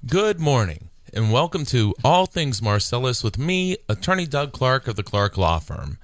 Good morning, and welcome to All Things Marcellus with me, Attorney Doug Clark of the Clark Law Firm.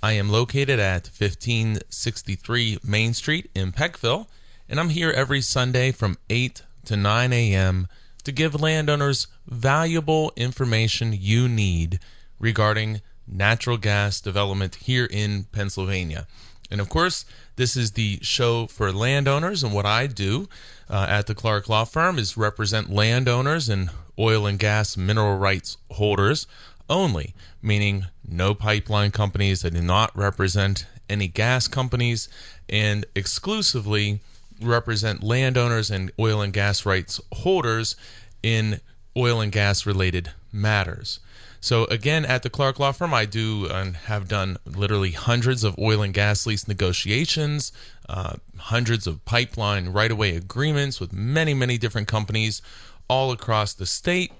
I am located at 1563 Main Street in Peckville, and I'm here every Sunday from 8 to 9 a.m. to give landowners valuable information you need regarding natural gas development here in Pennsylvania. And of course, this is the show for landowners, and what I do at the Clark Law Firm is represent landowners and oil and gas mineral rights holders only, meaning no pipeline companies. I do not represent any gas companies, and exclusively represent landowners and oil and gas rights holders in oil and gas related matters. So again, at the Clark Law Firm, I do and have done literally hundreds of oil and gas lease negotiations, hundreds of pipeline right-of-way agreements with many, many different companies all across the state.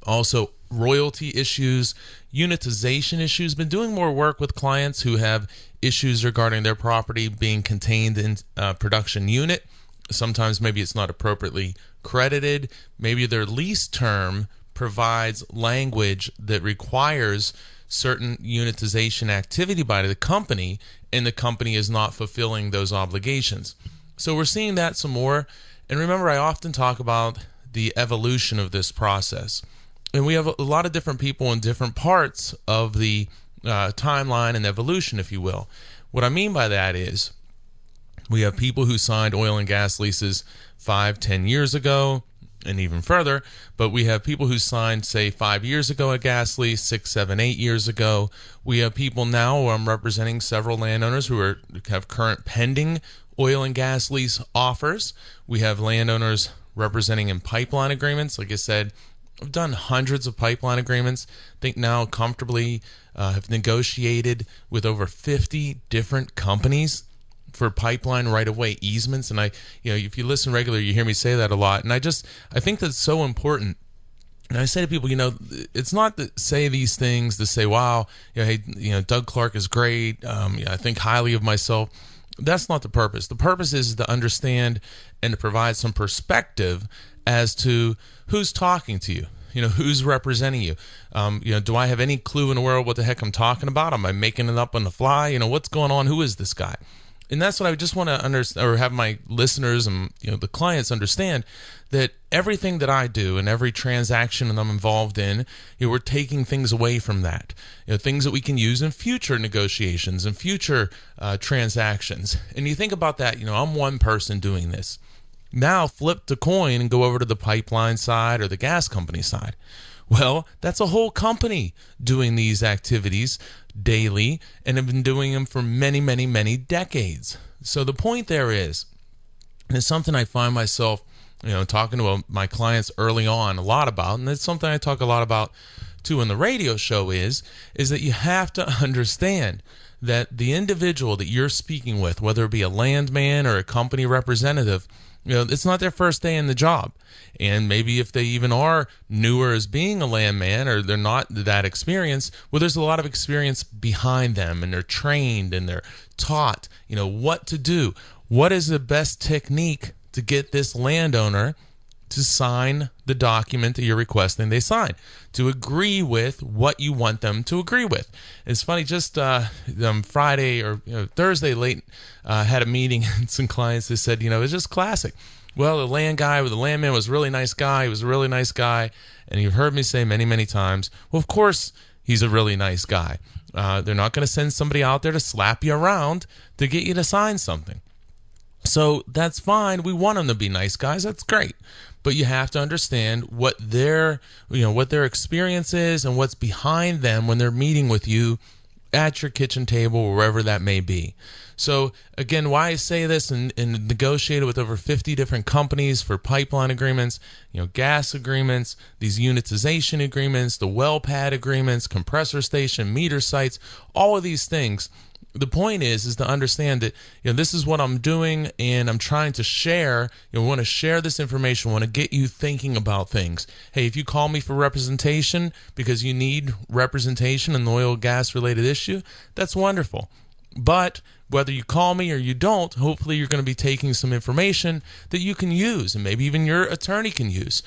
Also, royalty issues, unitization issues. Been doing more work with clients who have issues regarding their property being contained in a production unit. Sometimes maybe it's not appropriately credited. Maybe their lease term provides language that requires certain unitization activity by the company, and the company is not fulfilling those obligations. So we're seeing that some more. And remember, I often talk about the evolution of this process. And we have a lot of different people in different parts of the timeline and evolution, if you will. What I mean by that is we have people who signed oil and gas leases 5-10 years ago, and even further, but we have people who signed, say, 5 years ago a gas lease, 6, 7, 8 years ago. We have people now who I'm representing several landowners who have current pending oil and gas lease offers. We have landowners representing in pipeline agreements. Like I said, I've done hundreds of pipeline agreements. I think now comfortably have negotiated with over 50 different companies for pipeline right-of-way easements. And if you listen regularly, you hear me say that a lot. And I think that's so important. And I say to people, it's not to say these things to say, wow, hey, Doug Clark is great. I think highly of myself. That's not the purpose. The purpose is to understand and to provide some perspective as to who's talking to you. Who's representing you? Do I have any clue in the world what the heck I'm talking about? Am I making it up on the fly? What's going on? Who is this guy? And that's what I just want to understand, or have my listeners and the clients understand, that everything that I do and every transaction that I'm involved in, we're taking things away from that. Things that we can use in future negotiations and future transactions. And you think about that, I'm one person doing this. Now flip the coin and go over to the pipeline side or the gas company side. Well, that's a whole company doing these activities daily and have been doing them for many, many, many decades. So the point there is, and it's something I find myself, talking to my clients early on a lot about, and it's something I talk a lot about too in the radio show is that you have to understand that the individual that you're speaking with, whether it be a landman or a company representative, it's not their first day in the job. And maybe if they even are newer as being a landman or they're not that experienced, well, there's a lot of experience behind them, and they're trained and they're taught, what to do. What is the best technique to get this landowner to sign the document that you're requesting they sign, to agree with what you want them to agree with? It's funny, just Friday or Thursday late, had a meeting and some clients that said, it's just classic. Well, the landman was a really nice guy. He was a really nice guy. And you've heard me say many, many times, well, of course he's a really nice guy. They're not going to send somebody out there to slap you around to get you to sign something. So that's fine. We want them to be nice guys. That's great. But you have to understand what their experience is and what's behind them when they're meeting with you at your kitchen table or wherever that may be. So again, why I say this and negotiated with over 50 different companies for pipeline agreements, gas agreements, these unitization agreements, the well pad agreements, compressor station, meter sites, all of these things. The point is to understand that this is what I'm doing, and I'm trying to share. Want to share this information. Want to get you thinking about things. Hey, if you call me for representation because you need representation in the oil gas related issue, that's wonderful. But whether you call me or you don't, hopefully you're going to be taking some information that you can use and maybe even your attorney can use.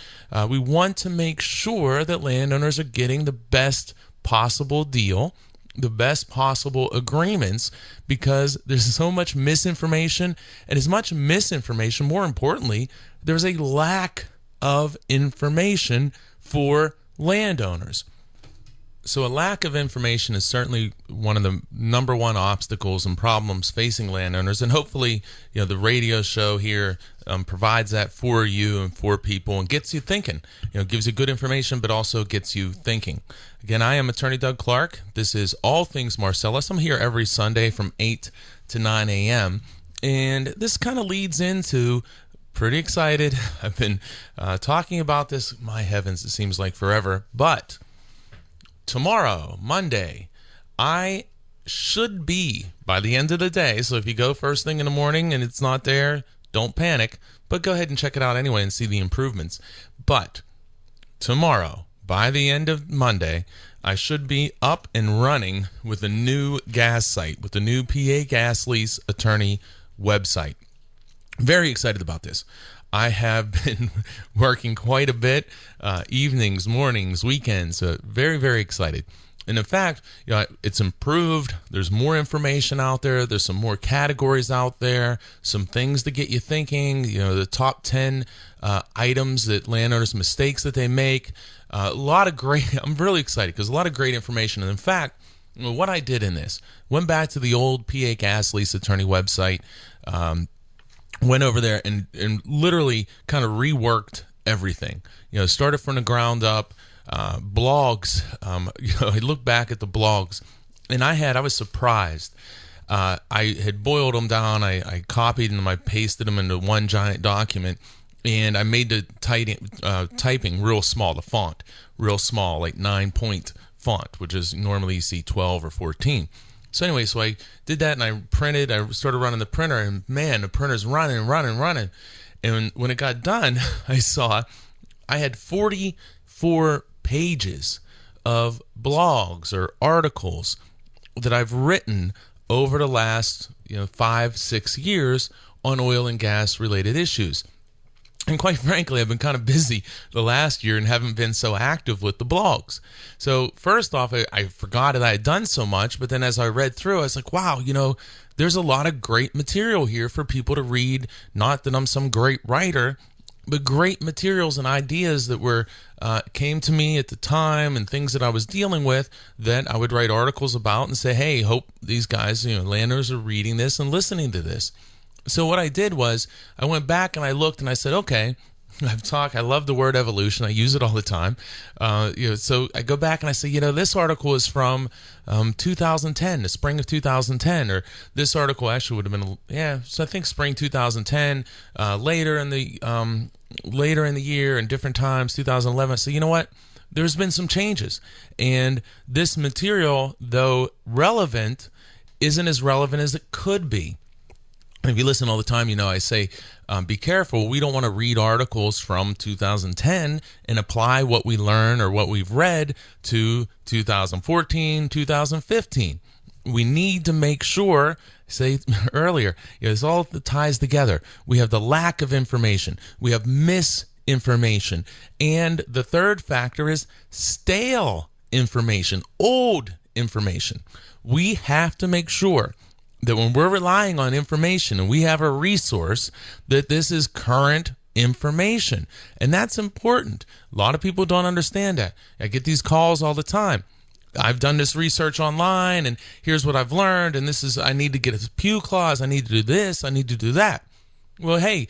We want to make sure that landowners are getting the best possible deal, the best possible agreements, because there's so much misinformation, and as much misinformation, more importantly, there's a lack of information for landowners. So a lack of information is certainly one of the number one obstacles and problems facing landowners, and hopefully, the radio show here provides that for you and for people and gets you thinking. Gives you good information, but also gets you thinking. Again, I am Attorney Doug Clark. This is All Things Marcellus. I'm here every Sunday from 8 to 9 a.m., and this kind of leads into pretty excited. I've been talking about this, my heavens, it seems like forever, but tomorrow, Monday, I should be, by the end of the day, so if you go first thing in the morning and it's not there, don't panic, but go ahead and check it out anyway and see the improvements. But tomorrow, by the end of Monday, I should be up and running with a new gas site, with the new PA Gas Lease Attorney website. Very excited about this. I have been working quite a bit, evenings, mornings, weekends, very, very excited. And in fact, it's improved. There's more information out there. There's some more categories out there, some things to get you thinking, the top 10 items that landowners, mistakes that they make. A lot of great, I'm really excited because a lot of great information. And in fact, what I did in this, went back to the old PA Gas Lease Attorney website, went over there and literally kind of reworked everything. Started from the ground up. Blogs. I look back at the blogs, and I was surprised. I had boiled them down. I copied them. I pasted them into one giant document, and I made the typing real small. The font real small, like 9-point font, which is normally you see 12 or 14. So anyway, I did that and I printed. I started running the printer, and man, the printer's running. And when it got done, I saw I had 44 pages of blogs or articles that I've written over the last 5-6 years on oil and gas related issues. And quite frankly, I've been kind of busy the last year and haven't been so active with the blogs. So first off, I forgot that I had done so much, but then as I read through, I was like, wow, there's a lot of great material here for people to read. Not that I'm some great writer, but great materials and ideas that were came to me at the time and things that I was dealing with that I would write articles about and say, hey, hope these guys, landowners are reading this and listening to this. So what I did was I went back and I looked and I said, okay, I love the word evolution. I use it all the time. So I go back and I say, this article is from 2010, the spring of 2010, or this article actually would have been, so I think spring 2010, later in the year and different times, 2011. So you know what? There's been some changes, and this material, though relevant, isn't as relevant as it could be. If you listen all the time, I say, be careful. We don't want to read articles from 2010 and apply what we learn or what we've read to 2014, 2015. We need to make sure, say earlier, it's all that ties together. We have the lack of information. We have misinformation. And the third factor is stale information, old information. We have to make sure that when we're relying on information and we have a resource, that this is current information. And that's important. A lot of people don't understand that. I get these calls all the time. I've done this research online, and here's what I've learned, and I need to get a pew clause, I need to do this, I need to do that. Well, hey,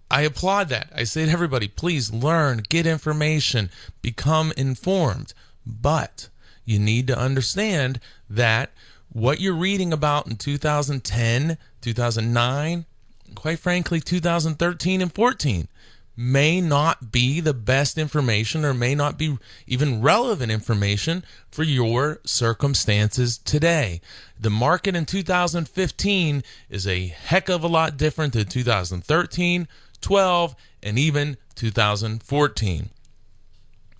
I applaud that. I say to everybody, please learn, get information, become informed. But you need to understand that what you're reading about in 2010, 2009, quite frankly, 2013 and 14 may not be the best information or may not be even relevant information for your circumstances today. The market in 2015 is a heck of a lot different than 2013, 12, and even 2014.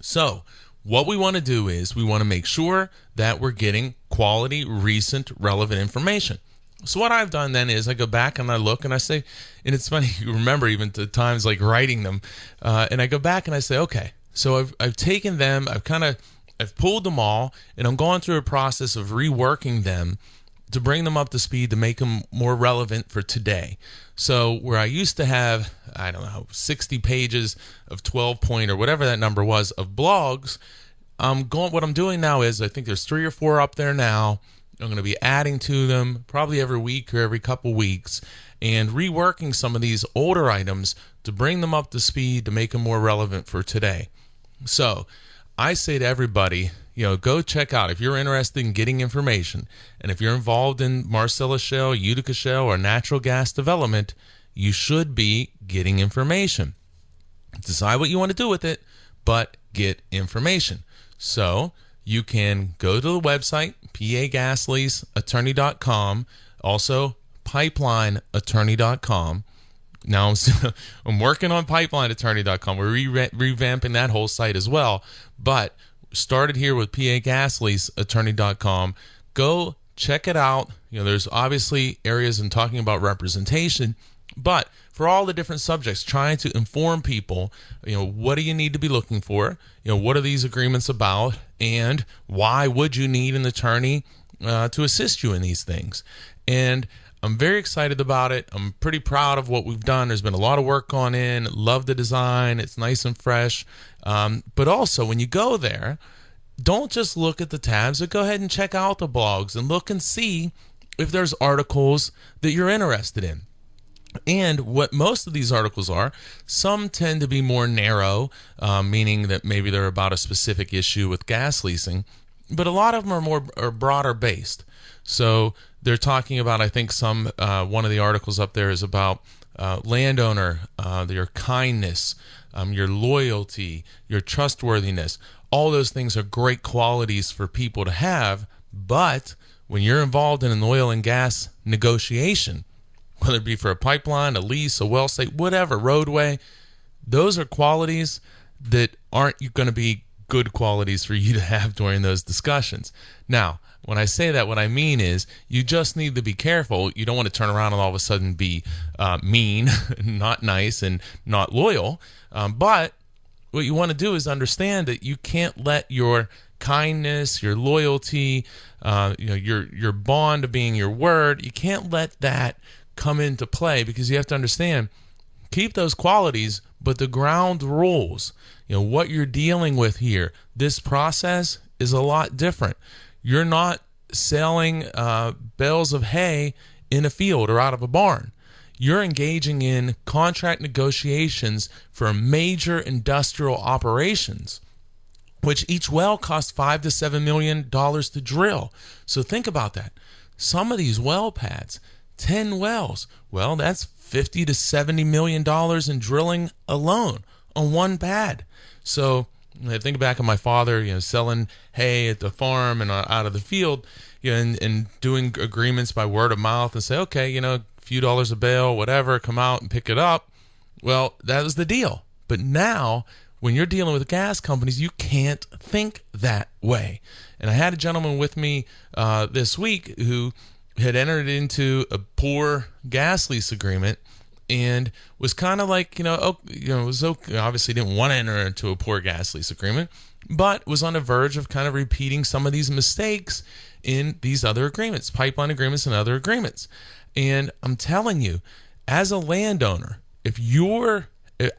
So, what we want to do is we want to make sure that we're getting quality, recent, relevant information. So what I've done then is I go back and I look and I say, and it's funny, you remember even to times like writing them, and I go back and I say, okay, so I've taken them, I've pulled them all, and I'm going through a process of reworking them to bring them up to speed to make them more relevant for today. So where I used to have, I don't know, 60 pages of 12 point or whatever that number was of blogs, what I'm doing now is I think there's 3 or 4 up there now. I'm going to be adding to them probably every week or every couple weeks and reworking some of these older items to bring them up to speed to make them more relevant for today. So I say to everybody, go check out if you're interested in getting information, and if you're involved in Marcellus Shale, Utica Shale, or natural gas development, you should be getting information. Decide what you want to do with it, but get information. So you can go to the website, pagasleaseattorney.com, also pipelineattorney.com. Now I'm working on pipelineattorney.com. We're revamping that whole site as well, but started here with pagasleaseattorney.com. Go check it out. There's obviously areas in talking about representation, but for all the different subjects, trying to inform people, what do you need to be looking for? What are these agreements about? And why would you need an attorney to assist you in these things? And I'm very excited about it. I'm pretty proud of what we've done. There's been a lot of work gone in. Love the design. It's nice and fresh. But also, when you go there, don't just look at the tabs, but go ahead and check out the blogs and look and see if there's articles that you're interested in. And what most of these articles are, some tend to be more narrow, meaning that maybe they're about a specific issue with gas leasing, but a lot of them are broader based. So they're talking about, I think one of the articles up there is about landowner, your kindness, your loyalty, your trustworthiness. All those things are great qualities for people to have, but when you're involved in an oil and gas negotiation, whether it be for a pipeline, a lease, a well site, whatever, roadway, those are qualities that aren't going to be good qualities for you to have during those discussions. Now, when I say that, what I mean is you just need to be careful. You don't want to turn around and all of a sudden be mean, not nice, and not loyal. But what you want to do is understand that you can't let your kindness, your loyalty, your bond of being your word, you can't let that come into play, because you have to understand, keep those qualities, but the ground rules, what you're dealing with here, this process is a lot different. You're not selling bales of hay in a field or out of a barn. You're engaging in contract negotiations for major industrial operations, which each well costs $5 to $7 million to drill. So think about that. Some of these well pads, 10 wells, well, that's $50 to $70 million in drilling alone on one pad. So I think back on my father, selling hay at the farm and out of the field, and doing agreements by word of mouth and say, okay, a few dollars a bale, whatever, come out and pick it up. Well, that was the deal. But now, when you're dealing with gas companies, you can't think that way. And I had a gentleman with me this week who had entered into a poor gas lease agreement and was kind of like, was okay, obviously didn't want to enter into a poor gas lease agreement, but was on the verge of kind of repeating some of these mistakes in these other agreements, pipeline agreements and other agreements. And I'm telling you, as a landowner, if you're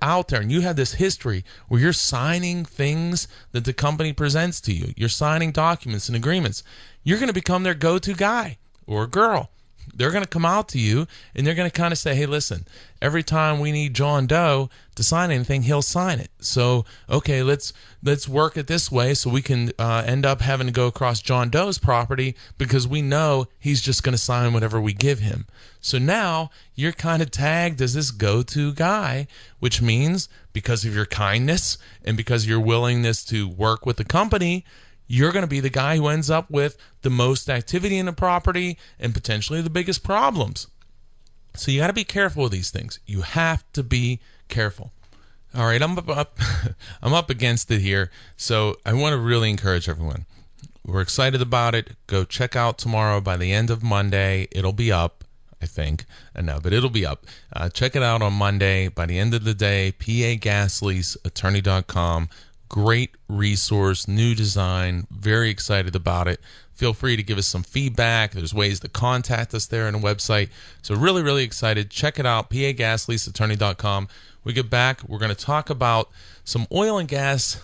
out there and you have this history where you're signing things that the company presents to you, you're signing documents and agreements, you're going to become their go-to guy or girl. They're going to come out to you and they're going to kind of say, hey, listen, every time we need John Doe to sign anything, he'll sign it. So, okay, let's work it this way so we can end up having to go across John Doe's property because we know he's just going to sign whatever we give him. So now you're kind of tagged as this go-to guy, which means because of your kindness and because of your willingness to work with the company, you're going to be the guy who ends up with the most activity in the property and potentially the biggest problems. So you got to be careful with these things. You have to be careful. All right, I'm up against it here. So I want to really encourage everyone. We're excited about it. Go check out tomorrow. By the end of Monday, it'll be up, I think. No, but it'll be up. Check it out on Monday. By the end of the day, pagasleaseattorney.com. Great resource, new design. Very excited about it. Feel free to give us some feedback. There's ways to contact us there on the website. So really, really excited. Check it out, pagasleaseattorney.com. We get back, we're going to talk about some oil and gas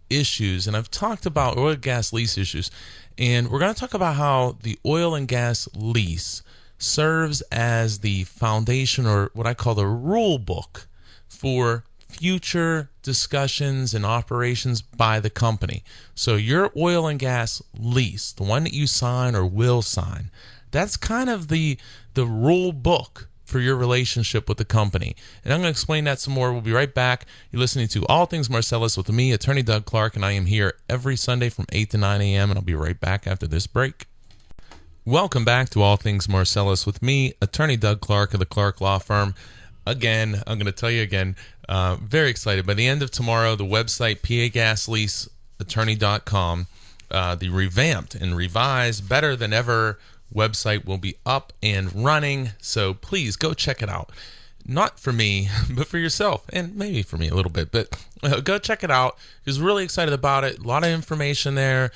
issues. And I've talked about oil and gas lease issues. And we're going to talk about how the oil and gas lease serves as the foundation, or what I call the rule book, for future discussions and operations by the company. So your oil and gas lease, the one that you sign or will sign, that's kind of the rule book for your relationship with the company. And I'm going to explain that some more. We'll be right back. You're listening to All Things Marcellus with me, Attorney Doug Clark, and I am here every Sunday from 8 to 9 a.m., and I'll be right back after this break. Welcome back to All Things Marcellus with me, Attorney Doug Clark of the Clark Law Firm. Again, I'm going to tell you again, very excited. By the end of tomorrow, the website, pagasleaseattorney.com, the revamped and revised, better than ever website will be up and running. So please go check it out. Not for me, but for yourself, and maybe for me a little bit, but go check it out. Because really excited about it. A lot of information there,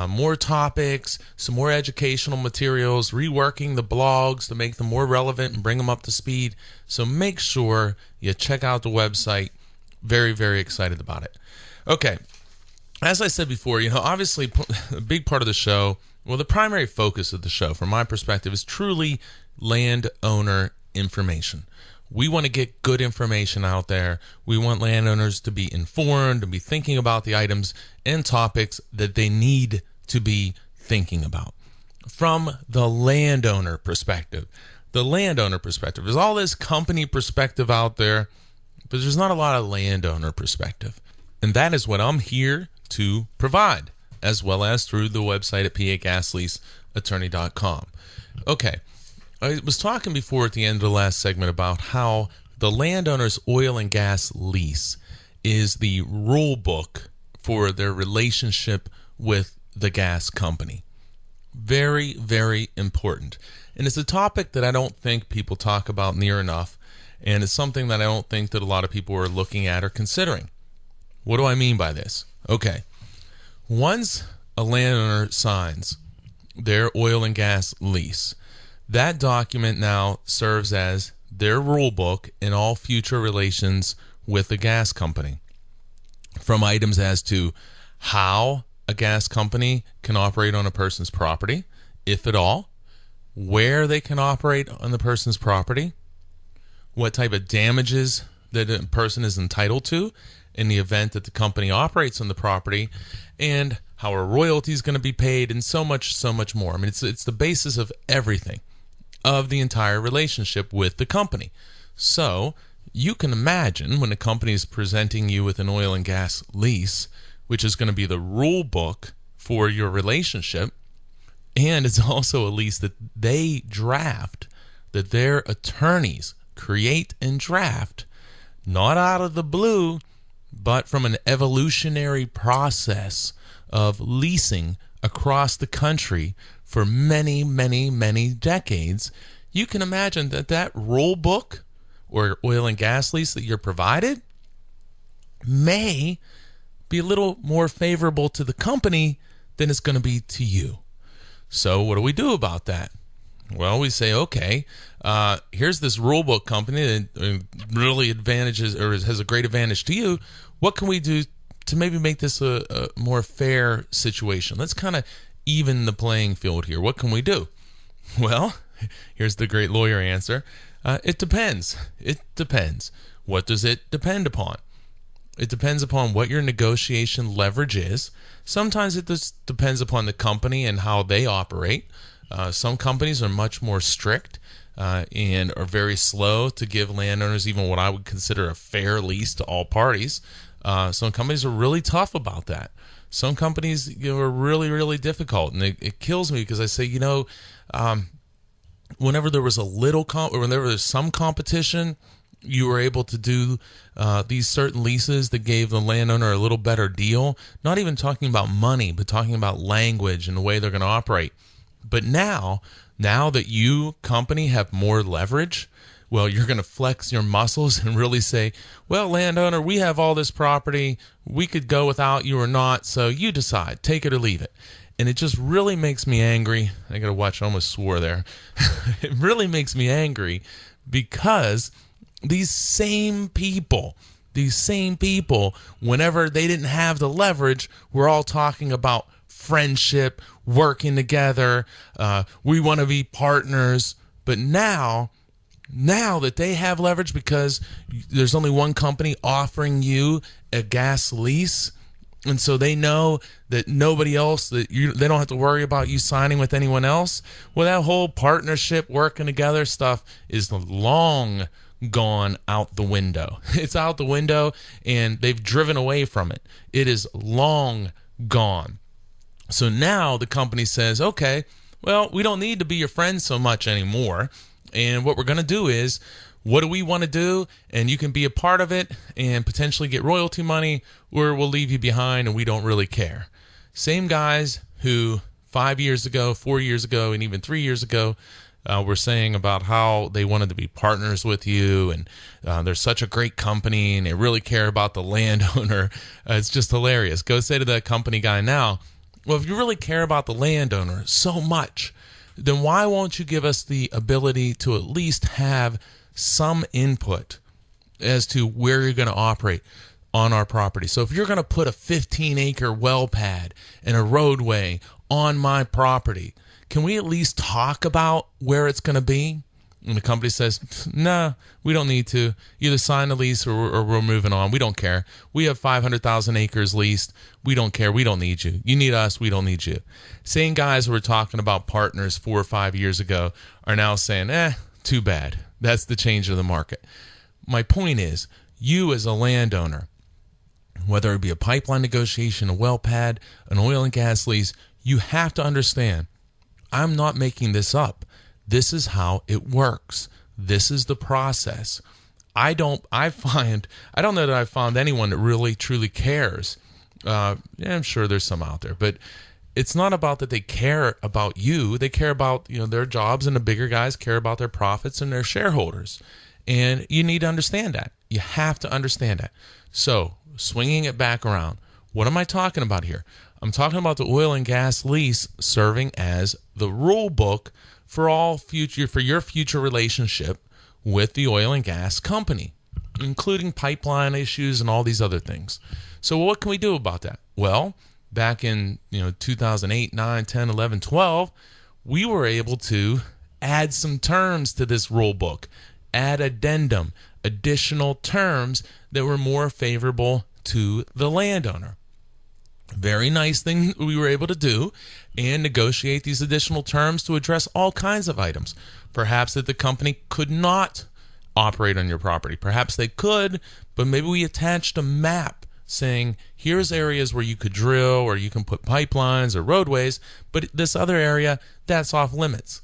more topics, some more educational materials, reworking the blogs to make them more relevant and bring them up to speed. So make sure you check out the website. Very, very excited about it. Okay, as I said before, obviously a big part of the show, well, the primary focus of the show, from my perspective, is truly landowner information. We want to get good information out there. We want landowners to be informed, to be thinking about the items and topics that they need to be thinking about. From the landowner perspective. There's all this company perspective out there, but there's not a lot of landowner perspective. And that is what I'm here to provide, as well as through the website at pagasleaseattorney.com. Okay. I was talking before at the end of the last segment about how the landowner's oil and gas lease is the rule book for their relationship with the gas company. Very, very important. And it's a topic that I don't think people talk about near enough, and it's something that I don't think that a lot of people are looking at or considering. What do I mean by this? Okay. Once a landowner signs their oil and gas lease, that document now serves as their rule book in all future relations with the gas company. From items as to how a gas company can operate on a person's property, if at all, where they can operate on the person's property, what type of damages that a person is entitled to in the event that the company operates on the property, and how a royalty is going to be paid, and so much more. I mean, it's the basis of everything, of the entire relationship with the company. So you can imagine when a company is presenting you with an oil and gas lease, which is going to be the rule book for your relationship, and it's also a lease that they draft, that their attorneys create and draft, not out of the blue, but from an evolutionary process of leasing across the country for many, many, many decades. You can imagine that rule book or oil and gas lease that you're provided may be a little more favorable to the company than it's going to be to you. So what do we do about that? Well, we say, okay, here's this rule book company that really advantages or has a great advantage to you. What can we do to maybe make this a more fair situation? Let's kind of even the playing field here. What can we do? Well, here's the great lawyer answer. It depends. It depends. What does it depend upon? It depends upon what your negotiation leverage is. Sometimes it just depends upon the company and how they operate. Some companies are much more strict and are very slow to give landowners even what I would consider a fair lease to all parties. Some companies are really tough about that. Some companies are really, really difficult, and it kills me because I say, whenever there was whenever there's some competition, you were able to do these certain leases that gave the landowner a little better deal. Not even talking about money, but talking about language and the way they're going to operate. But now that you, company, have more leverage, well, you're going to flex your muscles and really say, well, landowner, we have all this property. We could go without you or not, so you decide. Take it or leave it. And it just really makes me angry. I got to watch, I almost swore there. It really makes me angry because these same people, whenever they didn't have the leverage, were all talking about friendship, working together. We want to be partners. But now that they have leverage because there's only one company offering you a gas lease, and so they know that nobody else, they don't have to worry about you signing with anyone else. Well, that whole partnership, working together stuff is long gone out the window. It's out the window, and they've driven away from it. It is long gone. So now the company says, okay, well, we don't need to be your friends so much anymore. And what we're going to do is, what do we want to do? And you can be a part of it and potentially get royalty money, or we'll leave you behind and we don't really care. Same guys who 5 years ago, 4 years ago, and even 3 years ago were saying about how they wanted to be partners with you, and they're such a great company and they really care about the landowner. It's just hilarious. Go say to that company guy now, well, if you really care about the landowner so much, then why won't you give us the ability to at least have some input as to where you're going to operate on our property? So if you're going to put a 15-acre well pad and a roadway on my property, can we at least talk about where it's going to be? And the company says, no, we don't need to. Either sign the lease or we're moving on. We don't care. We have 500,000 acres leased. We don't care. We don't need you. You need us. We don't need you. Same guys who were talking about partners 4 or 5 years ago are now saying, too bad. That's the change of the market. My point is, you as a landowner, whether it be a pipeline negotiation, a well pad, an oil and gas lease, you have to understand, I'm not making this up. This is how it works. This is the process. I don't know that I've found anyone that really truly cares. I'm sure there's some out there, but it's not about that they care about you. They care about, their jobs, and the bigger guys care about their profits and their shareholders. And you need to understand that. You have to understand that. So, swinging it back around, what am I talking about here? I'm talking about the oil and gas lease serving as the rule book for your future relationship with the oil and gas company, including pipeline issues and all these other things. So what can we do about that? Well, back in 2008, 9, 10, 11, 12, we were able to add some terms to this rule book, add addendum, additional terms that were more favorable to the landowner. Very nice thing we were able to do, and negotiate these additional terms to address all kinds of items. Perhaps that the company could not operate on your property. Perhaps they could, but maybe we attached a map saying, here's areas where you could drill or you can put pipelines or roadways, but this other area, that's off limits.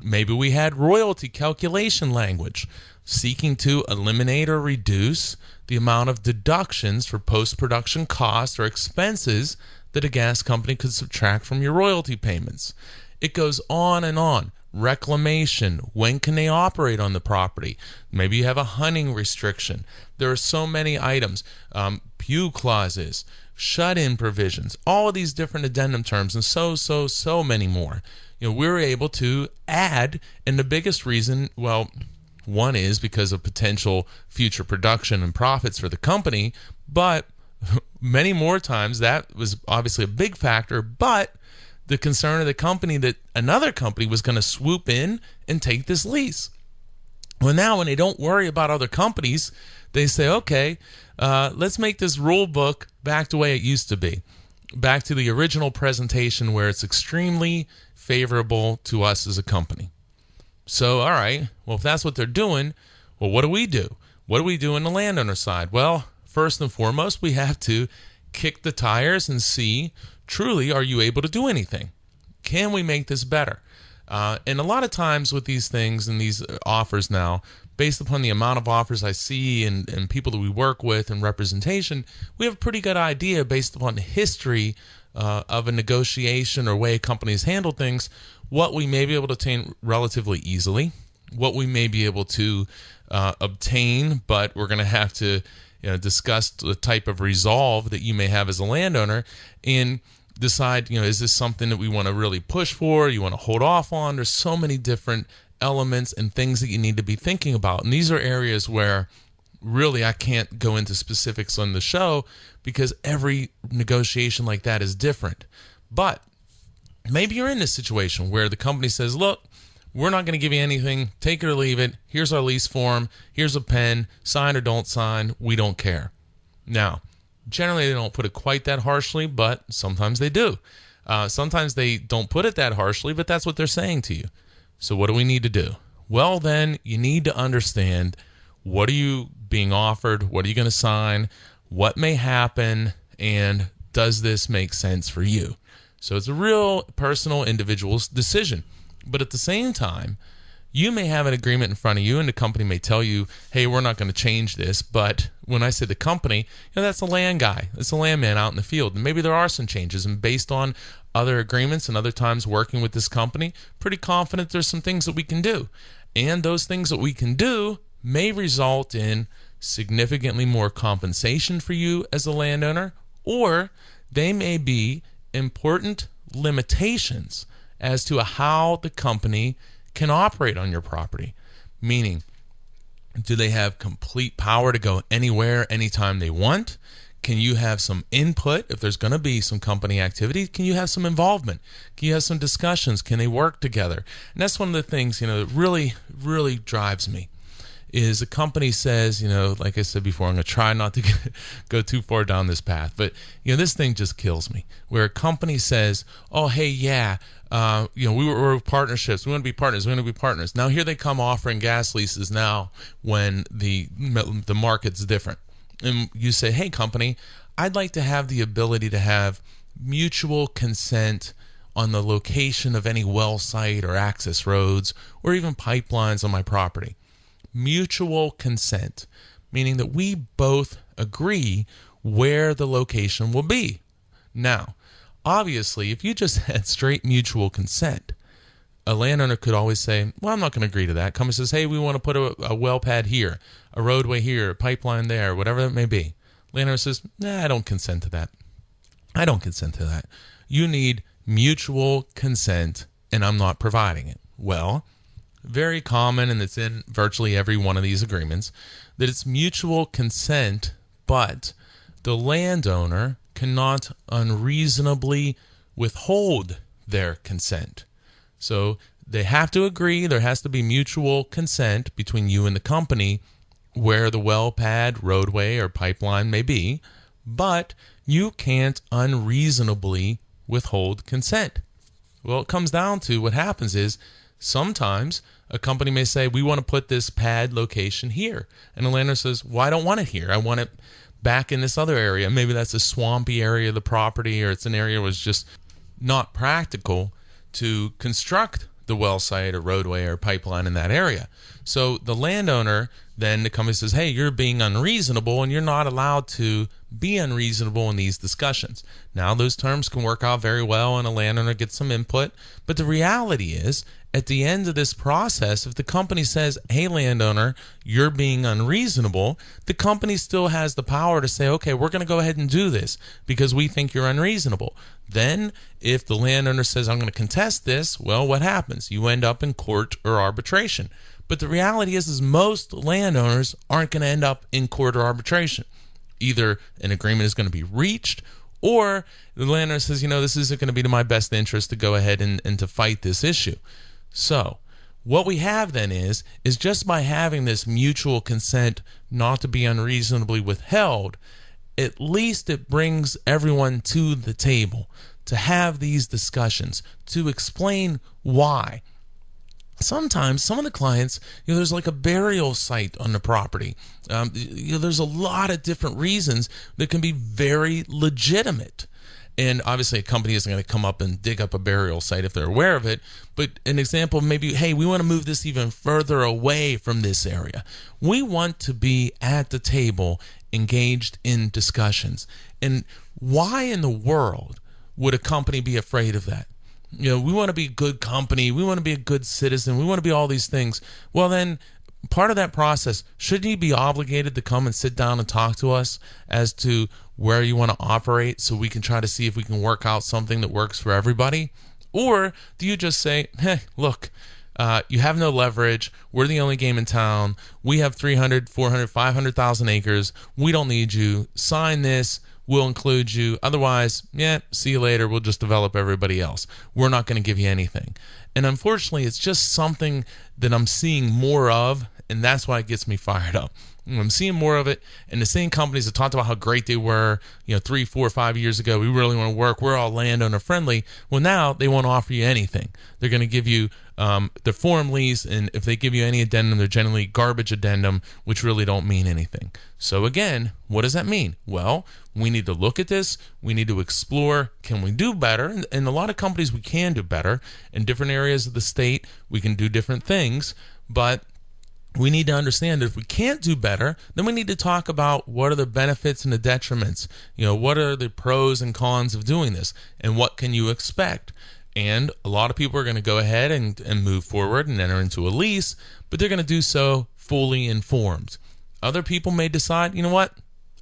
Maybe we had royalty calculation language seeking to eliminate or reduce the amount of deductions for post-production costs or expenses that a gas company could subtract from your royalty payments. It goes on and on. Reclamation. When can they operate on the property? Maybe you have a hunting restriction. There are so many items. Pew clauses, shut-in provisions, all of these different addendum terms, and so many more. We were able to add, and the biggest reason, one is because of potential future production and profits for the company, but many more times that was obviously a big factor, but the concern of the company that another company was going to swoop in and take this lease. Well, now when they don't worry about other companies, they say, okay, let's make this rule book back to the way it used to be, back to the original presentation where it's extremely favorable to us as a company. So, all right, well, if that's what they're doing, well, what do we do? What do we do on the landowner side? Well, first and foremost, we have to kick the tires and see, truly, are you able to do anything? Can we make this better? And a lot of times with these things and these offers now, based upon the amount of offers I see and people that we work with and representation, we have a pretty good idea based upon the history of a negotiation or way companies handle things, what we may be able to obtain relatively easily, what we may be able to obtain, but we're going to have to discuss the type of resolve that you may have as a landowner and decide, is this something that we want to really push for, you want to hold off on? There's so many different elements and things that you need to be thinking about. And these are areas where really I can't go into specifics on the show because every negotiation like that is different. But maybe you're in this situation where the company says, look, we're not going to give you anything, take it or leave it, here's our lease form, here's a pen, sign or don't sign, we don't care. Now, generally they don't put it quite that harshly, but sometimes they do. Sometimes they don't put it that harshly, but that's what they're saying to you. So what do we need to do? Well, then you need to understand, what are you being offered? What are you going to sign? What may happen? And does this make sense for you? So it's a real personal, individual decision. But at the same time, you may have an agreement in front of you and the company may tell you, hey, we're not going to change this. But when I say the company, that's a land guy. It's a landman out in the field. And maybe there are some changes. And based on other agreements and other times working with this company, pretty confident there's some things that we can do. And those things that we can do may result in significantly more compensation for you as a landowner, or they may be important limitations as to how the company can operate on your property. Meaning, do they have complete power to go anywhere, anytime they want? Can you have some input if there's going to be some company activity? Can you have some involvement? Can you have some discussions? Can they work together? And that's one of the things, that really, really drives me. Is a company says, like I said before, I'm going to try not to go too far down this path, but this thing just kills me. Where a company says, oh, hey, yeah, we're partnerships. We want to be partners. We want to be partners. Now here they come offering gas leases now when the market's different. And you say, hey, company, I'd like to have the ability to have mutual consent on the location of any well site or access roads or even pipelines on my property. Mutual consent, meaning that we both agree where the location will be. Now, obviously, if you just had straight mutual consent, a landowner could always say, well, I'm not going to agree to that. Company says, hey, we want to put a well pad here, a roadway here, a pipeline there, whatever that may be. Landowner says, I don't consent to that. I don't consent to that. You need mutual consent, and I'm not providing it. Well, very common, and it's in virtually every one of these agreements, that it's mutual consent, but the landowner cannot unreasonably withhold their consent. So they have to agree, there has to be mutual consent between you and the company where the well pad, roadway, or pipeline may be, but you can't unreasonably withhold consent. Well, it comes down to what happens is sometimes a company may say, we want to put this pad location here. And the landowner says, well, I don't want it here. I want it back in this other area. Maybe that's a swampy area of the property, or it's an area where it's just not practical to construct the well site or roadway or pipeline in that area. So the landowner, then the company says, hey, you're being unreasonable and you're not allowed to be unreasonable in these discussions. Now those terms can work out very well and a landowner gets some input, but the reality is at the end of this process, if the company says, hey, landowner, you're being unreasonable, the company still has the power to say, okay, we're going to go ahead and do this because we think you're unreasonable. Then if the landowner says, I'm going to contest this, well, what happens? You end up in court or arbitration. But the reality is most landowners aren't going to end up in court or arbitration. Either an agreement is going to be reached, or the landowner says, this isn't going to be to my best interest to go ahead and to fight this issue. So what we have then is just by having this mutual consent not to be unreasonably withheld, at least it brings everyone to the table to have these discussions, to explain why. Sometimes some of the clients, there's like a burial site on the property. There's a lot of different reasons that can be very legitimate. And obviously a company isn't going to come up and dig up a burial site if they're aware of it. But an example, maybe, hey, we want to move this even further away from this area. We want to be at the table engaged in discussions. And why in the world would a company be afraid of that? We want to be a good company. We want to be a good citizen. We want to be all these things. Well, then part of that process, shouldn't you be obligated to come and sit down and talk to us as to where you want to operate so we can try to see if we can work out something that works for everybody? Or do you just say, hey, look, you have no leverage. We're the only game in town. We have 300, 400, 500,000 acres. We don't need you. Sign this. We'll include you. Otherwise, see you later. We'll just develop everybody else. We're not going to give you anything. And unfortunately, it's just something that I'm seeing more of, and that's why it gets me fired up. I'm seeing more of it, and the same companies that talked about how great they were, 3, 4, 5 years ago, we really want to work, we're all landowner friendly. Well, now they won't offer you anything. They're going to give you the form lease, and if they give you any addendum, they're generally garbage addendum, which really don't mean anything. So again, what does that mean? Well, we need to look at this. We need to explore, can we do better? And a lot of companies, we can do better. In different areas of the state, we can do different things, but we need to understand that if we can't do better, then we need to talk about what are the benefits and the detriments. What are the pros and cons of doing this, and what can you expect? And a lot of people are going to go ahead and move forward and enter into a lease, but they're going to do so fully informed. Other people may decide, you know what,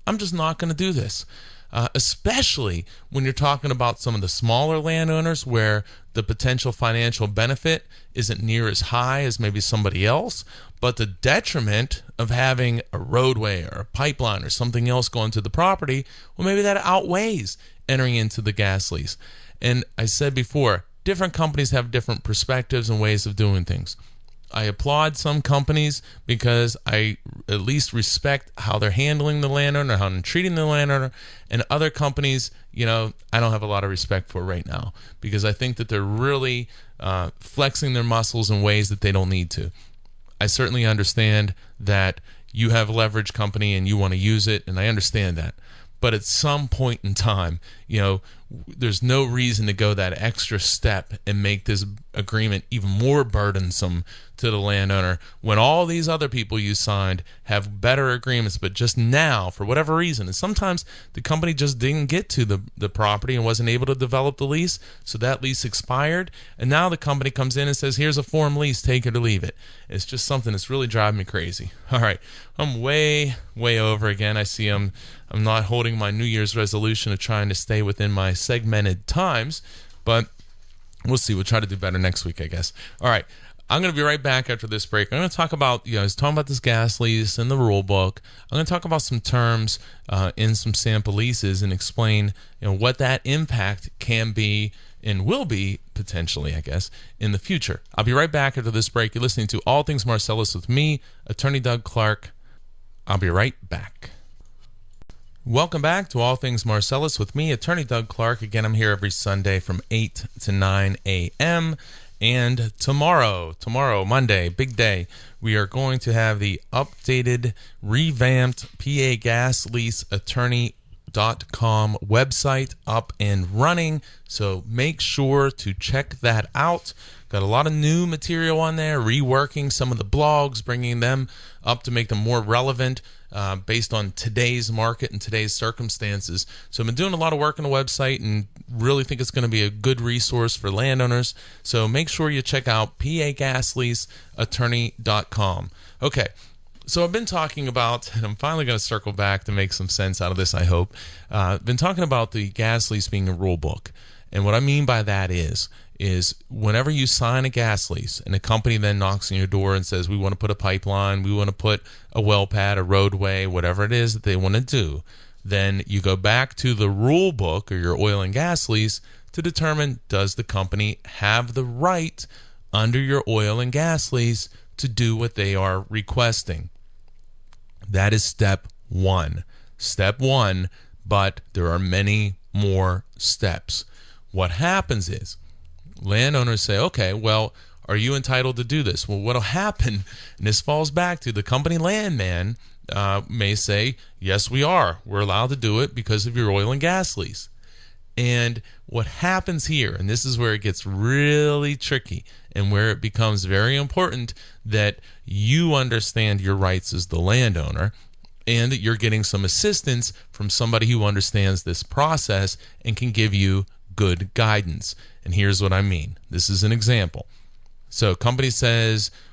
I'm just not going to do this. Especially when you're talking about some of the smaller landowners where the potential financial benefit isn't near as high as maybe somebody else, but the detriment of having a roadway or a pipeline or something else going to the property, well, maybe that outweighs entering into the gas lease. And I said before, different companies have different perspectives and ways of doing things. I applaud some companies because I at least respect how they're handling the landowner, how they're treating the landowner, and other companies, I don't have a lot of respect for right now because I think that they're really flexing their muscles in ways that they don't need to. I certainly understand that you have a leverage company and you want to use it, and I understand that. But at some point in time, there's no reason to go that extra step and make this agreement even more burdensome to the landowner when all these other people you signed have better agreements, but just now, for whatever reason, and sometimes the company just didn't get to the property and wasn't able to develop the lease, so that lease expired, and now the company comes in and says, here's a form lease, take it or leave it. It's just something that's really driving me crazy. All right, I'm way over again. I see I'm not holding my New Year's resolution of trying to stay within my segmented times, but we'll see. We'll try to do better next week, I guess. All right. I'm going to be right back after this break. I'm going to talk about, I was talking about this gas lease and the rule book. I'm going to talk about some terms in some sample leases and explain, what that impact can be and will be potentially, I guess, in the future. I'll be right back after this break. You're listening to All Things Marcellus with me, Attorney Doug Clark. I'll be right back. Welcome back to All Things Marcellus with me, Attorney Doug Clark. Again, I'm here every Sunday from 8 to 9 a.m., and tomorrow, Monday, big day, we are going to have the updated, revamped PA Gas Lease Attorney.com website up and running. So make sure to check that out. Got a lot of new material on there, reworking some of the blogs, bringing them up to make them more relevant based on today's market and today's circumstances. So I've been doing a lot of work on the website and really think it's going to be a good resource for landowners. So make sure you check out pagasleaseattorney.com. Okay, so I've been talking about, and I'm finally going to circle back to make some sense out of this, I hope. I've been talking about the gas lease being a rule book. And what I mean by that is whenever you sign a gas lease and a company then knocks on your door and says, we want to put a pipeline, we want to put a well pad, a roadway, whatever it is that they want to do, then you go back to the rule book or your oil and gas lease to determine, does the company have the right under your oil and gas lease to do what they are requesting? That is step one. Step one, but there are many more steps. What happens is landowners say, okay, well, are you entitled to do this? Well, what'll happen, and this falls back to the company landman may say, yes, we are. We're allowed to do it because of your oil and gas lease. And what happens here, and this is where it gets really tricky and where it becomes very important that you understand your rights as the landowner and that you're getting some assistance from somebody who understands this process and can give you good guidance. And here's what I mean. This is an example. So a company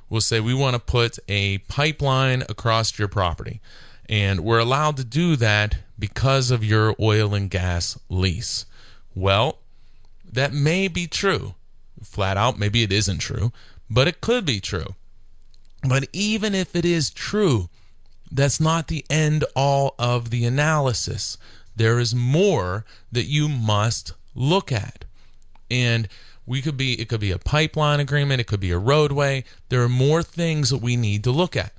we'll say we want to put a pipeline across your property, and we're allowed to do that because of your oil and gas lease. Well, that may be true. Flat out, maybe it isn't true, but it could be true. But even if it is true, that's not the end all of the analysis. There is more that you must look at. And it could be a pipeline agreement, it could be a roadway. There are more things that we need to look at.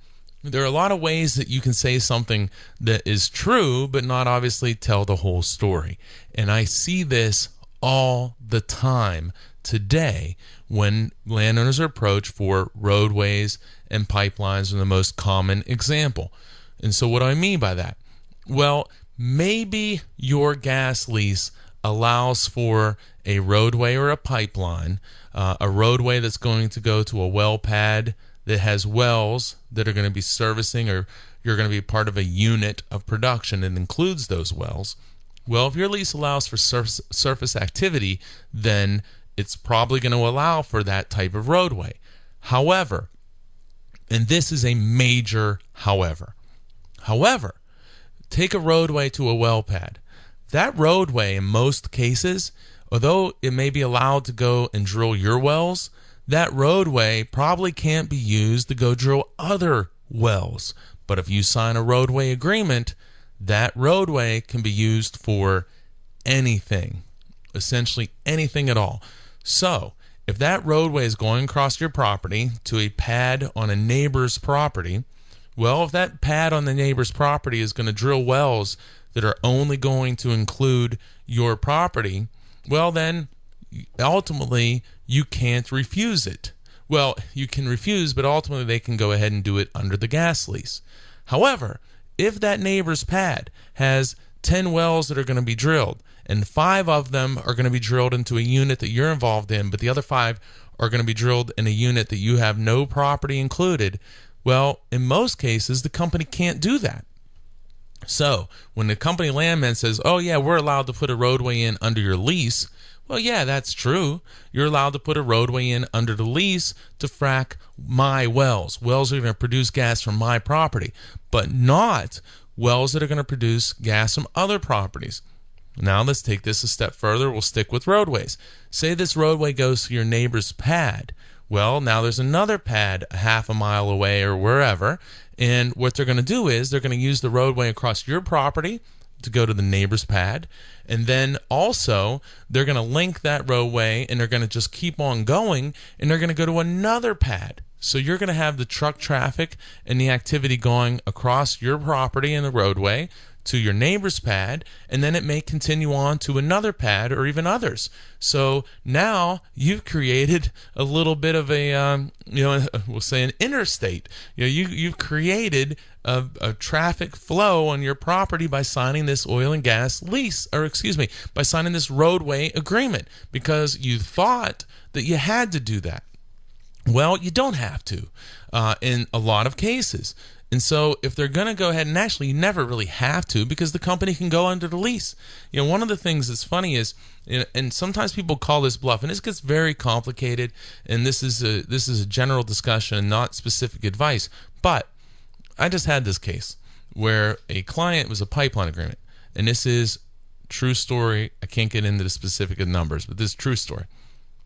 There are a lot of ways that you can say something that is true, but not obviously tell the whole story. And I see this all the time today when landowners are approached for roadways and pipelines are the most common example. And so what do I mean by that? Well, maybe your gas lease allows for a roadway or a pipeline, a roadway that's going to go to a well pad that has wells that are going to be servicing, or you're going to be part of a unit of production that includes those wells. Well, if your lease allows for surface activity, then it's probably going to allow for that type of roadway. However, and this is a major however, take a roadway to a well pad. That roadway, in most cases, although it may be allowed to go and drill your wells, that roadway probably can't be used to go drill other wells. But if you sign a roadway agreement, that roadway can be used for anything, essentially anything at all. So if that roadway is going across your property to a pad on a neighbor's property, well, if that pad on the neighbor's property is going to drill wells that are only going to include your property, well, then ultimately you can't refuse it. Well, you can refuse, but ultimately they can go ahead and do it under the gas lease. However, if that neighbor's pad has 10 wells that are going to be drilled, and 5 of them are going to be drilled into a unit that you're involved in, but the other 5 are going to be drilled in a unit that you have no property included, well, in most cases, the company can't do that. So when the company landman says, oh yeah, we're allowed to put a roadway in under your lease, well, yeah, that's true. You're allowed to put a roadway in under the lease to frack my wells. Wells are going to produce gas from my property, but not wells that are going to produce gas from other properties. Now let's take this a step further. We'll stick with roadways. Say this roadway goes to your neighbor's pad. Well, now there's another pad a half a mile away or wherever, and what they're going to do is they're going to use the roadway across your property to go to the neighbor's pad, and then also they're going to link that roadway and they're going to just keep on going, and they're going to go to another pad. So you're going to have the truck traffic and the activity going across your property and the roadway to your neighbor's pad, and then it may continue on to another pad or even others. So now you've created a little bit of a, we'll say an interstate. You've created a traffic flow on your property by signing this oil and gas lease, by signing this roadway agreement, because you thought that you had to do that. Well, you don't have to in a lot of cases. And so if they're going to go ahead, and actually you never really have to, because the company can go under the lease. One of the things that's funny is, and sometimes people call this bluff, and this gets very complicated, and this is a general discussion, not specific advice. But I just had this case where a client was a pipeline agreement, and this is true story. I can't get into the specific numbers, but this is true story.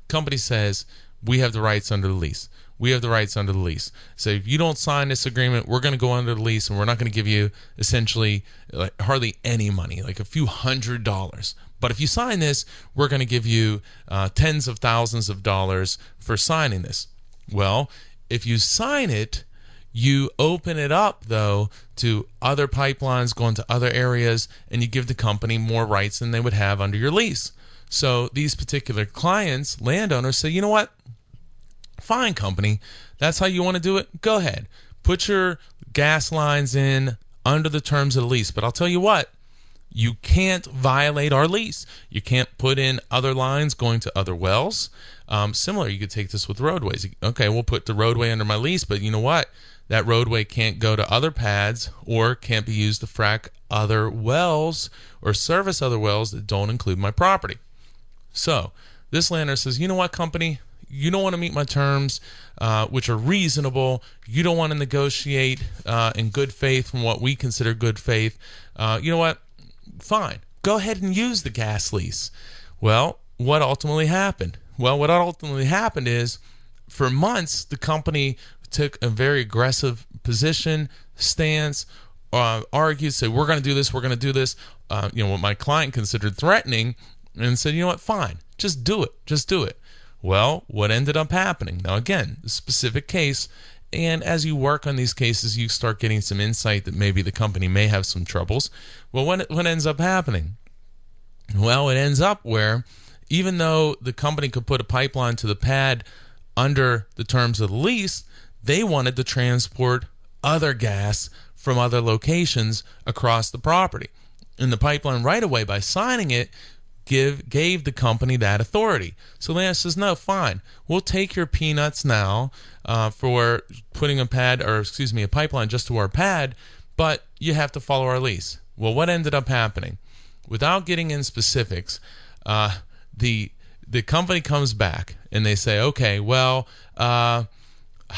Company says, we have the rights under the lease. We have the rights under the lease. So if you don't sign this agreement, we're going to go under the lease, and we're not going to give you essentially like hardly any money, like a few $100s. But if you sign this, we're going to give you tens of thousands of dollars for signing this. Well, if you sign it, you open it up, though, to other pipelines going to other areas, and you give the company more rights than they would have under your lease. So these particular clients, landowners, say, you know what? Fine, company. That's how you want to do it? Go ahead. Put your gas lines in under the terms of the lease. But I'll tell you what, you can't violate our lease. You can't put in other lines going to other wells. Similar, you could take this with roadways. Okay, we'll put the roadway under my lease, but you know what? That roadway can't go to other pads or can't be used to frack other wells or service other wells that don't include my property. So this landowner says, you know what, company? You don't want to meet my terms, which are reasonable. You don't want to negotiate in good faith from what we consider good faith. You know what? Fine. Go ahead and use the gas lease. Well, what ultimately happened? Well, what ultimately happened is for months, the company took a very aggressive position, stance, argued, said, we're going to do this, we're going to do this. What my client considered threatening, and said, you know what, fine, just do it. Well, what ended up happening? Now, again, a specific case, and as you work on these cases, you start getting some insight that maybe the company may have some troubles. Well, what ends up happening? Well, it ends up where even though the company could put a pipeline to the pad under the terms of the lease, they wanted to transport other gas from other locations across the property. And the pipeline right away, by signing it, gave the company that authority. So Lana says, no, fine. We'll take your peanuts now for putting a pipeline just to our pad, but you have to follow our lease. Well, what ended up happening? Without getting in specifics, the company comes back and they say, okay, well, how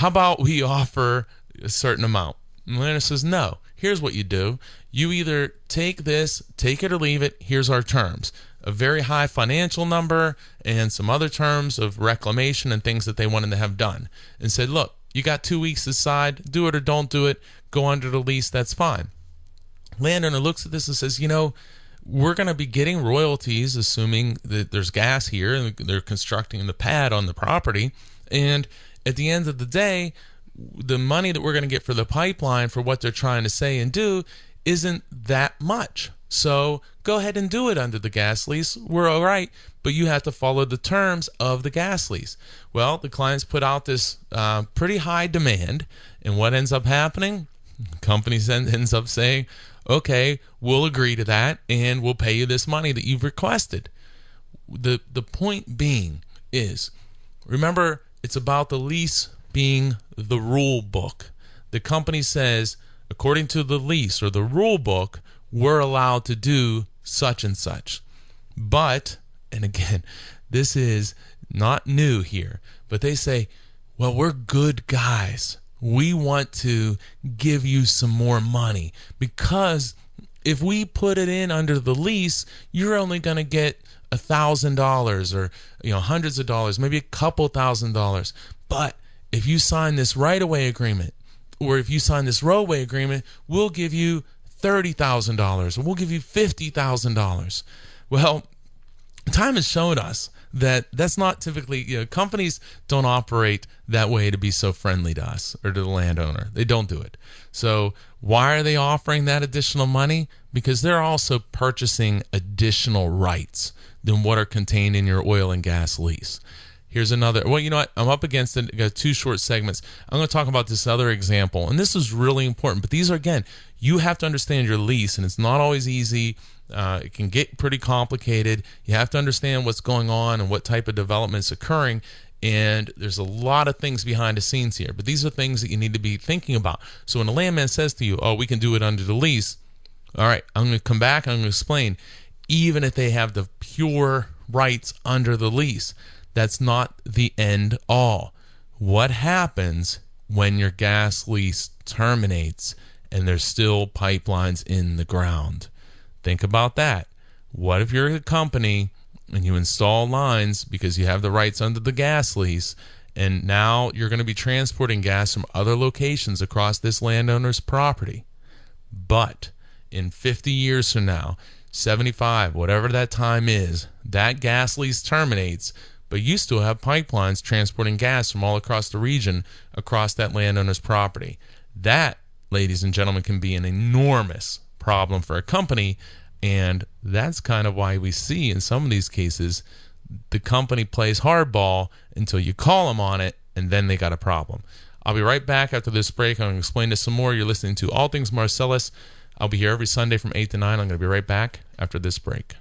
about we offer a certain amount? And Lana says, no, here's what you do. You either take it or leave it. Here's our terms. A very high financial number and some other terms of reclamation and things that they wanted to have done. And said, look, you got 2 weeks to decide, do it or don't do it, go under the lease, that's fine. Landowner looks at this and says, we're going to be getting royalties, assuming that there's gas here and they're constructing the pad on the property. And at the end of the day, the money that we're going to get for the pipeline for what they're trying to say and do isn't that much. So go ahead and do it under the gas lease. We're all right, but you have to follow the terms of the gas lease. Well, the clients put out this pretty high demand, and what ends up happening? The company ends up saying, okay, we'll agree to that, and we'll pay you this money that you've requested. The point being is, remember, it's about the lease being the rule book. The company says, according to the lease or the rule book, we're allowed to do such and such. But, and again, this is not new here, but they say, well, we're good guys. We want to give you some more money because if we put it in under the lease, you're only going to get $1,000 or hundreds of dollars, maybe a couple $1,000. But if you sign this right-of-way agreement, or if you sign this roadway agreement, we'll give you $30,000, or we'll give you $50,000. Well, time has shown us that that's not typically, companies don't operate that way to be so friendly to us or to the landowner. They don't do it. So why are they offering that additional money? Because they're also purchasing additional rights than what are contained in your oil and gas lease. Here's another. Well, you know what? I'm up against it. I got 2 short segments. I'm going to talk about this other example. And this is really important. But these are, again, you have to understand your lease. And it's not always easy. It can get pretty complicated. You have to understand what's going on and what type of development is occurring. And there's a lot of things behind the scenes here. But these are things that you need to be thinking about. So when a landman says to you, oh, we can do it under the lease. All right, I'm going to come back and I'm going to explain. Even if they have the pure rights under the lease, that's not the end all. What happens when your gas lease terminates and there's still pipelines in the ground? Think about that. What if you're a company and you install lines because you have the rights under the gas lease, and now you're going to be transporting gas from other locations across this landowner's property? But in 50 years from now, 75, whatever that time is, that gas lease terminates, but you still have pipelines transporting gas from all across the region across that landowner's property. That, ladies and gentlemen, can be an enormous problem for a company, and that's kind of why we see in some of these cases the company plays hardball until you call them on it, and then they got a problem. I'll be right back after this break. I'm going to explain this some more. You're listening to All Things Marcellus. I'll be here every Sunday from 8 to 9. I'm going to be right back after this break.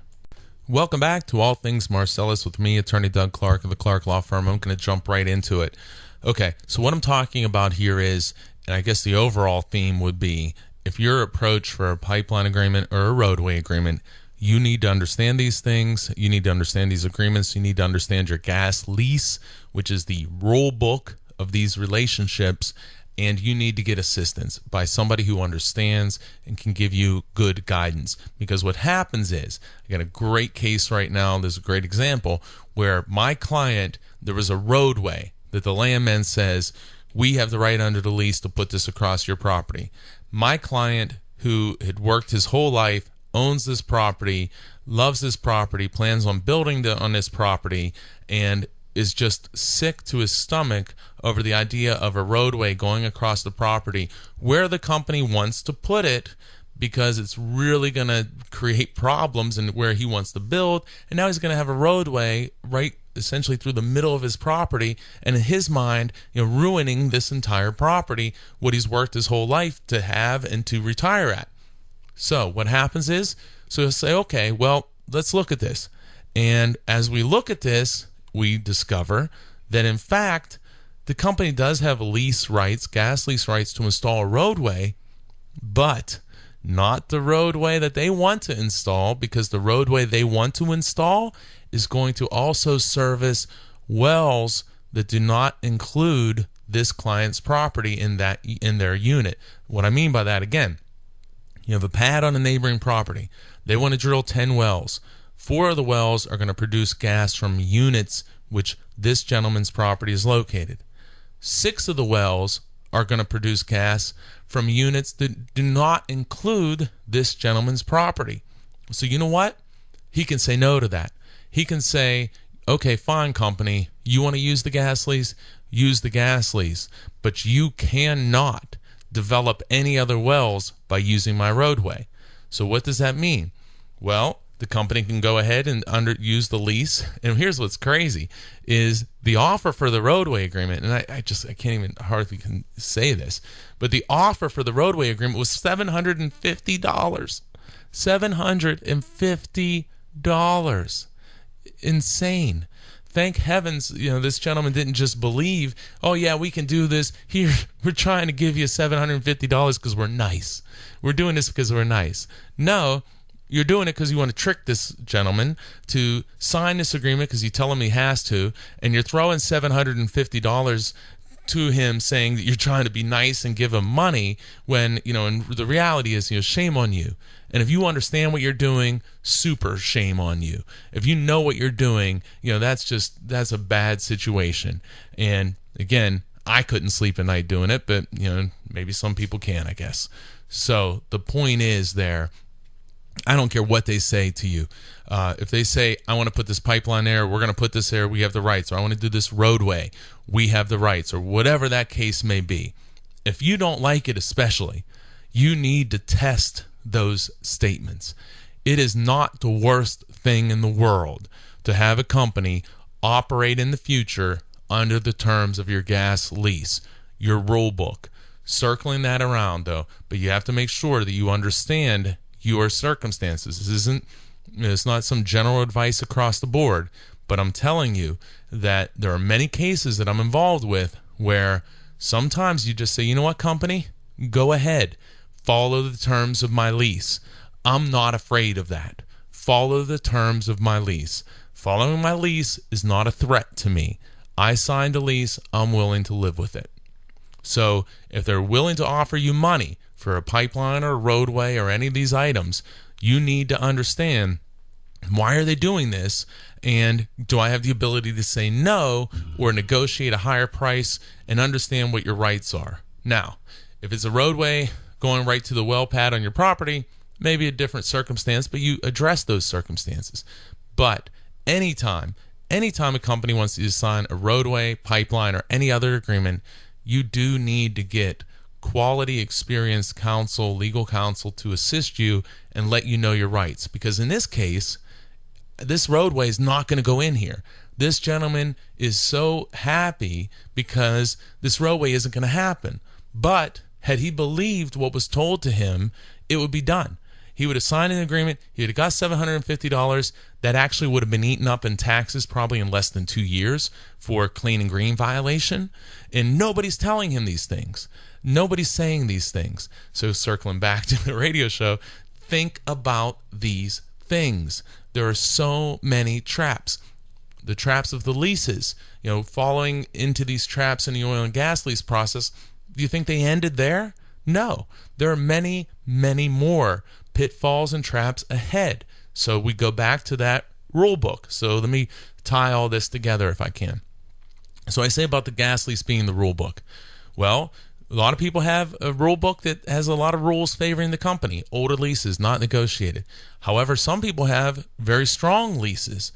Welcome back to All Things Marcellus with me, Attorney Doug Clark of the Clark Law Firm. I'm going to jump right into it. Okay, so what I'm talking about here is, and I guess the overall theme would be, if you're approached for a pipeline agreement or a roadway agreement, you need to understand these things. You need to understand these agreements. You need to understand your gas lease, which is the rule book of these relationships, and you need to get assistance by somebody who understands and can give you good guidance. Because what happens is, I got a great case right now, there's a great example, where my client, there was a roadway that the landman says, we have the right under the lease to put this across your property. My client, who had worked his whole life, owns this property, loves this property, plans on building on this property, and is just sick to his stomach over the idea of a roadway going across the property where the company wants to put it, because it's really going to create problems in where he wants to build. And now he's going to have a roadway right essentially through the middle of his property, and in his mind, ruining this entire property, what he's worked his whole life to have and to retire at. So what happens is, so he'll say, okay, well, let's look at this. And as we look at this, we discover that, in fact, the company does have lease rights, gas lease rights to install a roadway, but not the roadway that they want to install, because the roadway they want to install is going to also service wells that do not include this client's property in their unit. What I mean by that, again, you have a pad on a neighboring property. They want to drill 10 wells. 4 of the wells are going to produce gas from units which this gentleman's property is located. 6 of the wells are going to produce gas from units that do not include this gentleman's property. So you know what? He can say no to that. He can say, okay, fine, company, you want to use the gas lease? Use the gas lease. But you cannot develop any other wells by using my roadway. So what does that mean? Well, the company can go ahead and use the lease. And here's what's crazy is the offer for the roadway agreement, and I can't even hardly can say this, but the offer for the roadway agreement was $750. $750. Insane. Thank heavens, this gentleman didn't just believe, oh yeah, we can do this. Here, we're trying to give you $750 because we're nice. We're doing this because we're nice. No, you're doing it because you want to trick this gentleman to sign this agreement because you tell him he has to, and you're throwing $750 to him saying that you're trying to be nice and give him money when, and the reality is, shame on you. And if you understand what you're doing, super shame on you. If you know what you're doing, that's a bad situation. And again, I couldn't sleep at night doing it, but, maybe some people can, I guess. So the point is there, I don't care what they say to you. If they say, I want to put this pipeline there, we're going to put this there, we have the rights, or I want to do this roadway, we have the rights, or whatever that case may be. If you don't like it especially, you need to test those statements. It is not the worst thing in the world to have a company operate in the future under the terms of your gas lease, your rule book. Circling that around, though, but you have to make sure that you understand your circumstances. It's not some general advice across the board, but I'm telling you that there are many cases that I'm involved with where sometimes you just say, you know what, company, go ahead, follow the terms of my lease. I'm not afraid of that. Follow the terms of my lease. Following my lease is not a threat to me. I signed a lease, I'm willing to live with it. So if they're willing to offer you money for a pipeline or a roadway or any of these items, you need to understand, why are they doing this? And do I have the ability to say no or negotiate a higher price and understand what your rights are? Now, if it's a roadway going right to the well pad on your property, maybe a different circumstance, but you address those circumstances. But anytime a company wants you to sign a roadway, pipeline, or any other agreement, you do need to get quality, experienced counsel, legal counsel to assist you and let you know your rights. Because in this case, this roadway is not going to go in here. This gentleman is so happy because this roadway isn't going to happen. But Had he believed what was told to him, it would be done. He would have signed an agreement. He would have got $750. That actually would have been eaten up in taxes probably in less than 2 years for clean and green violation. And nobody's telling him these things. Nobody's saying these things. So circling back to the radio show, think about these things. There are so many traps. The traps of the leases, following into these traps in the oil and gas lease process. Do you think they ended there? No. There are many, many more pitfalls and traps ahead. So we go back to that rule book. So let me tie all this together if I can. So I say about the gas lease being the rule book. Well, a lot of people have a rule book that has a lot of rules favoring the company. Older leases, not negotiated. However, some people have very strong leases.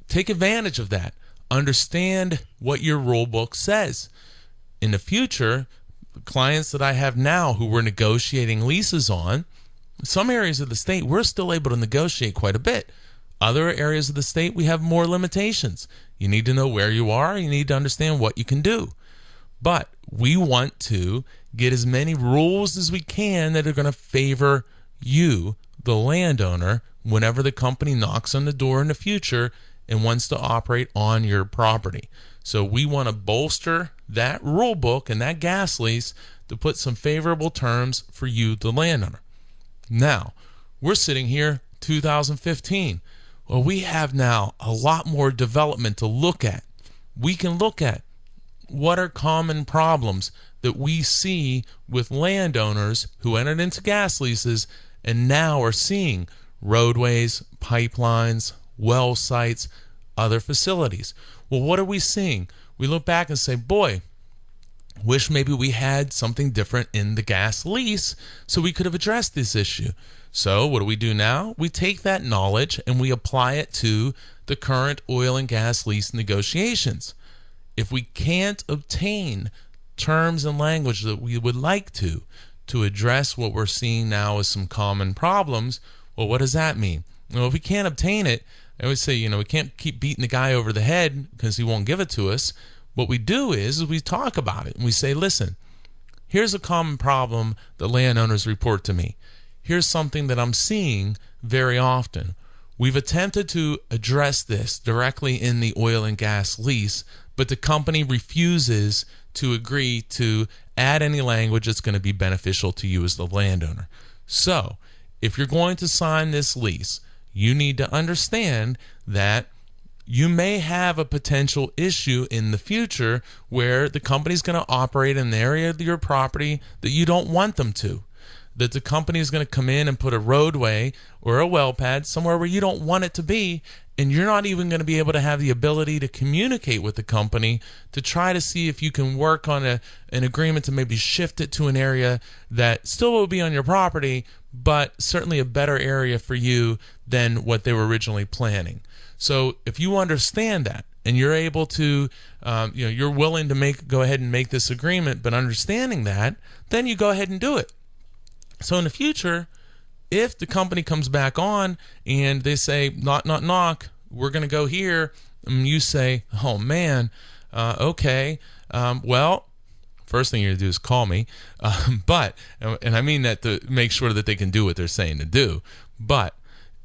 Take advantage of that. Understand what your rule book says. In the future, clients that I have now who we're negotiating leases on, some areas of the state, we're still able to negotiate quite a bit. Other areas of the state, we have more limitations. You need to know where you are. You need to understand what you can do. But we want to get as many rules as we can that are going to favor you, the landowner, whenever the company knocks on the door in the future and wants to operate on your property. So we want to bolster that rule book and that gas lease to put some favorable terms for you, the landowner. Now, we're sitting here 2015. Well, we have now a lot more development to look at. We can look at what are common problems that we see with landowners who entered into gas leases and now are seeing roadways, pipelines, well sites, other facilities. Well, what are we seeing? We look back and say, boy, wish maybe we had something different in the gas lease so we could have addressed this issue. So what do we do now? We take that knowledge and we apply it to the current oil and gas lease negotiations. If we can't obtain terms and language that we would like to address what we're seeing now as some common problems, well, what does that mean? Well, if we can't obtain it, I always say, we can't keep beating the guy over the head because he won't give it to us. What we do is we talk about it and we say, listen, here's a common problem that landowners report to me. Here's something that I'm seeing very often. We've attempted to address this directly in the oil and gas lease, but the company refuses to agree to add any language that's going to be beneficial to you as the landowner. So, if you're going to sign this lease, you need to understand that you may have a potential issue in the future where the company's going to operate in an area of your property that you don't want them to. That the company is going to come in and put a roadway or a well pad somewhere where you don't want it to be, and you're not even going to be able to have the ability to communicate with the company to try to see if you can work on an agreement to maybe shift it to an area that still will be on your property, but certainly a better area for you than what they were originally planning. So if you understand that and you're able to, you're willing to go ahead and make this agreement, but understanding that, then you go ahead and do it. So in the future, if the company comes back on and they say, knock, we're going to go here, and you say, oh man, okay, well, first thing you're going to do is call me, and I mean that to make sure that they can do what they're saying to do, but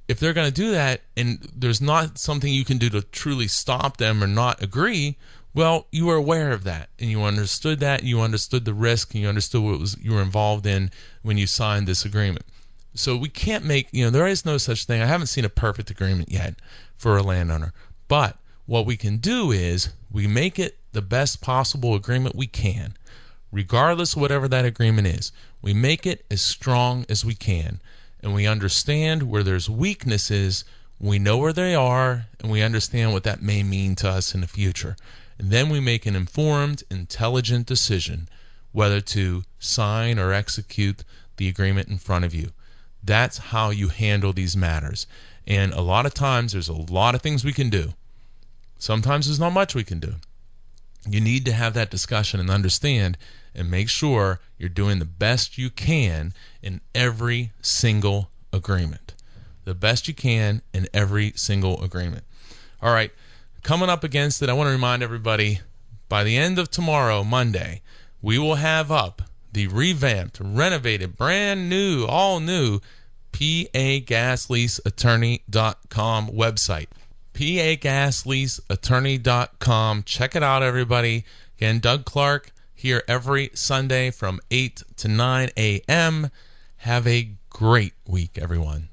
if they're going to do that and there's not something you can do to truly stop them or not agree, well, you were aware of that and you understood that, you understood the risk, and you understood what you were involved in when you signed this agreement. So we can't make, there is no such thing. I haven't seen a perfect agreement yet for a landowner. But what we can do is we make it the best possible agreement we can, regardless of whatever that agreement is. We make it as strong as we can. And we understand where there's weaknesses, we know where they are, and we understand what that may mean to us in the future. And then we make an informed, intelligent decision whether to sign or execute the agreement in front of you. That's how you handle these matters. And a lot of times there's a lot of things we can do. Sometimes there's not much we can do. You need to have that discussion and understand and make sure you're doing the best you can in every single agreement. The best you can in every single agreement. All right, coming up against it, I want to remind everybody, by the end of tomorrow, Monday, we will have up the revamped, renovated, brand new, all new pagasleaseattorney.com website. pagasleaseattorney.com. Check it out, everybody. Again, Doug Clark here every Sunday from 8 to 9 a.m. Have a great week, everyone.